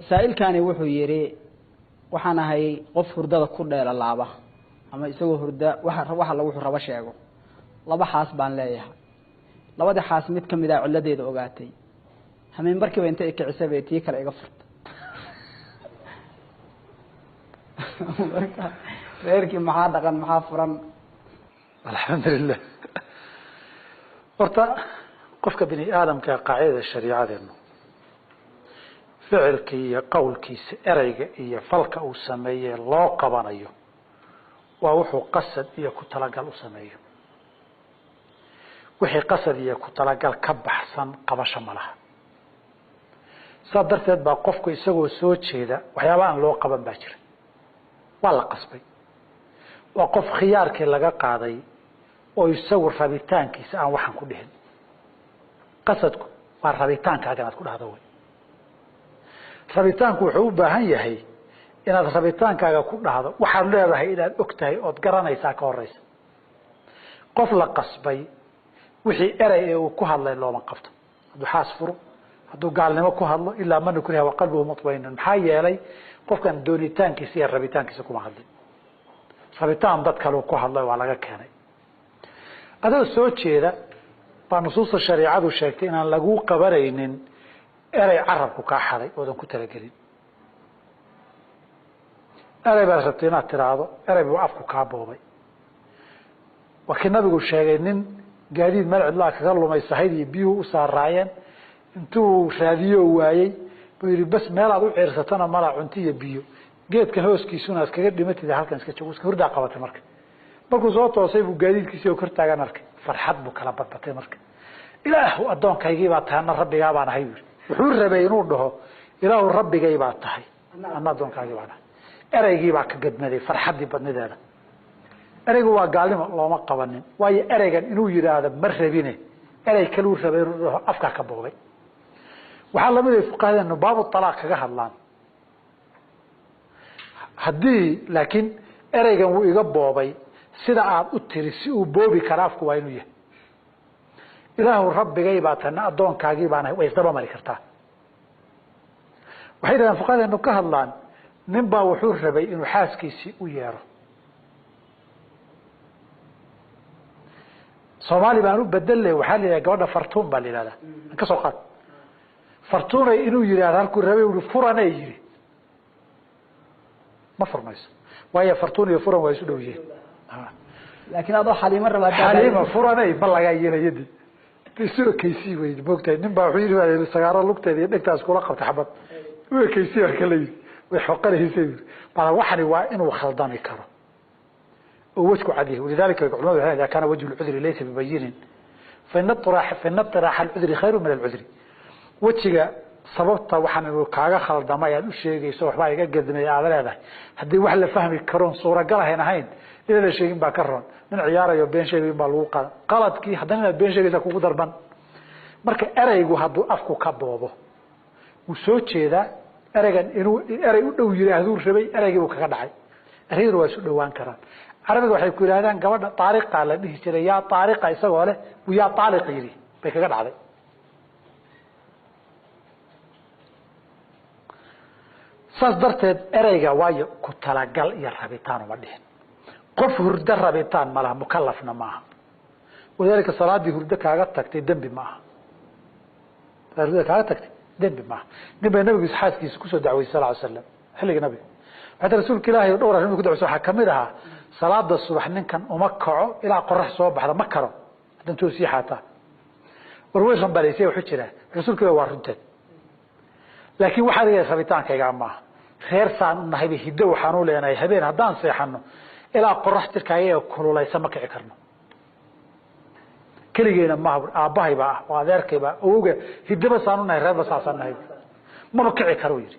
سائلكاني wuxuu yiri waxaan ahay qof hurdada ku dheelalaaba ama isagoo hurda waxa lagu rabo sheego laba xaas baan leeyahay labada xaas mid kamid ah ciladeeda ogaatay hameen barkiba inta ay kicisay tii kale iga furta reerkii maxaa dhaqan maxaa furan alxamdulillah horta qofka bini aadamka qaacida shariicadeena ficilki iyo qowlkiisa erayga iyo falka uu sameeyay loo qabanayo waa wuxuu qasad iyo ku talagal u sameeyo wixii qasad iyo ku talagal ka baxsan qabasho malaha sadarteed baa qofku isagoo soo jeeda waxyaabo aan loo qaban baa jira waa la qasbay waa qof khiyaarkii laga qaaday oo isagu rabitaankiisa aan waxan ku dhihin qasadku waa rabitaankaaga aad ku dhahdo way rabitaanku wuxuu u baahan yahay inaad rabitaankaaga ku dhahdo waxaad leedahay inaad ogtahay ood garanaysaa ka horeysa qof la qasbay wixii eray uu ku hadlay looma qabto hadduu xaas furo hadduu gaalnimo ku hadlo ilaa man kuriha wa qalbuhu mutmainun maxaa yeelay qofkan doonitaankiisa iyo rabitaankiisa kuma hadlin rabitaan dad kale ku hadlay waa laga keenay adoo soo jeeda baa nusuusta shariicadu sheegtay inaan lagu qabanaynin eray carabku ka xaday oodan ku talagelin eray baa rabtay inaad tiraahdo eray buu afku kaa boobay wakii nabigu sheegay nin gaadiid meel cidlaa kaga lumay sahayd iyo biyuhu u saaraayeen intuu raadiyo waayey buu yidhi bas meelaad u ciirsatana mala cunto iyo biyo geedkan hooskiisuna iskaga dhimatid halkan iska joog iska hurdaa qabatay marka markuu soo toosay buu gaadiidkiisii oo kor taagan arkay farxad buu kala badbatay marka ilaahu adoonkaygii baa tahay anna rabbigaa baan ahay wuxuu rabay inuu dhaho ilaahu rabbigay baa tahay anna adoonkaygii baan ahay eraygii baa ka gadmaday farxaddii badnideeda ereygu waa gaalnimo looma qabanin waayo ereygan inuu yidhaahdo ma rabine erey kaluu rabay inuu dhaho afkaa ka boobay waxaa lamid ah fuqahadeenu baabu talaaq kaga hadlaan haddii laakiin ereygan wuu iga boobay sida aad u tiri si uu boobi kara afku waa inuu yahay ilaahu rabbigay baa tana adoonkaagii baan ahay way isdaba mari kartaa waxay dhahaan fuqahadeenu ka hadlaan nin baa wuxuu rabay inuu xaaskiisii u yeero Soomaali baan u bedel waxaa la yiraahdaa gabadha fartuun baa la yiraahdaa ka soo qaad fartuun inuu yiraahdo halku rabay uu furanay yiri ma furmayso waayo fartuun iyo furan waa isu dhow yihiin laakiin adoo xaliima rabaa xaliima furanay ma laga yeelaydi isoo kaysi way boogtay nin baa wuxuu yiri sagaaro lugteeda iyo dhigtaas kula qabta xabad way kaysi kale way xoqanaysay baa waxani waa inuu khaldami karo ووجهه عديه ولذلك العلماء هذا كان وجه العذر ليس ببين فإن الطراح العذر خير من العذر وجهه sababta waxaan uu kaaga khaldamay aad u sheegayso waxba iga gadmay aad leedahay hadii wax la fahmi karo suuragal ahayn ila la sheegin baa ka roon nin ciyaarayo been sheegay baa lagu qaladkii hadana been sheegaysa kugu darban marka eraygu haduu afku ka boobo uu soo jeeda eraygan inuu eray u dhow yiraahdo rabay eraygu uu kaga dhacay eraygu waa soo dhawaan karaan arabiga waxay ku yiraahdaan gabadha taariiqa la dhihi jiray yaa taariiqa isagoo leh wiya taariiq yiri bay kaga dhacday saas darteed erayga waayo ku talagal iyo rabitaan uma dhihin qof hurda rabitaan malaha mukallafna maaha wadaalika salaadii hurda kaaga tagtay dambi maaha hurda kaaga tagtay dambi maaha nabiga xaaskiisa ku soo dacway sallallahu alayhi wasallam xilliga nabiga hada rasuulka ilaahay dhowr arrin ku dacway waxa kamid ah salaada subax ninkan uma kaco ilaa qorax soo baxda ma karo hadan toosii xaata warweyshan baleysay wuxuu jiraa rasuulka waa runteed laakiin waxa laga rabitaankayga ma reer saan nahay hiddo waxaan u leenahay habeen hadaan seexano ilaa qorax tirkaaga kululaysa ma kici karno kaligeena ma aabahay baa waa adeerkayba ooga hiddo saan u nahay reer basaasan nahay ma kici karo yiri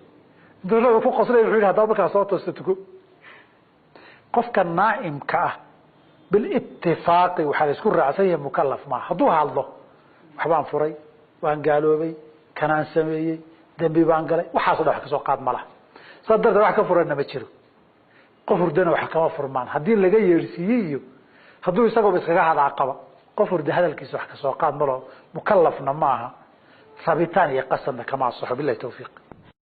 dawladda ku qoslay wuxuu yiraahdaa marka soo toosto qofka naaimka ah bil ittifaaqi waxa isku raacsan yahay mukallaf ma haduu hadlo waxbaan furay waan gaaloobay kanaan sameeyay dambi baan galay waxa soo dhax ka soo qaad malaha sadarda wax ka furan ma jiro qof hurdana wax kama furmaan hadii laga yeersiiyo haduu isagoo iskaga hadaa qaba qof hurda hadalkiisa wax ka soo qaad malo mukallafna maaha rabitaan iyo qasadna kama saxo billahi tawfiiq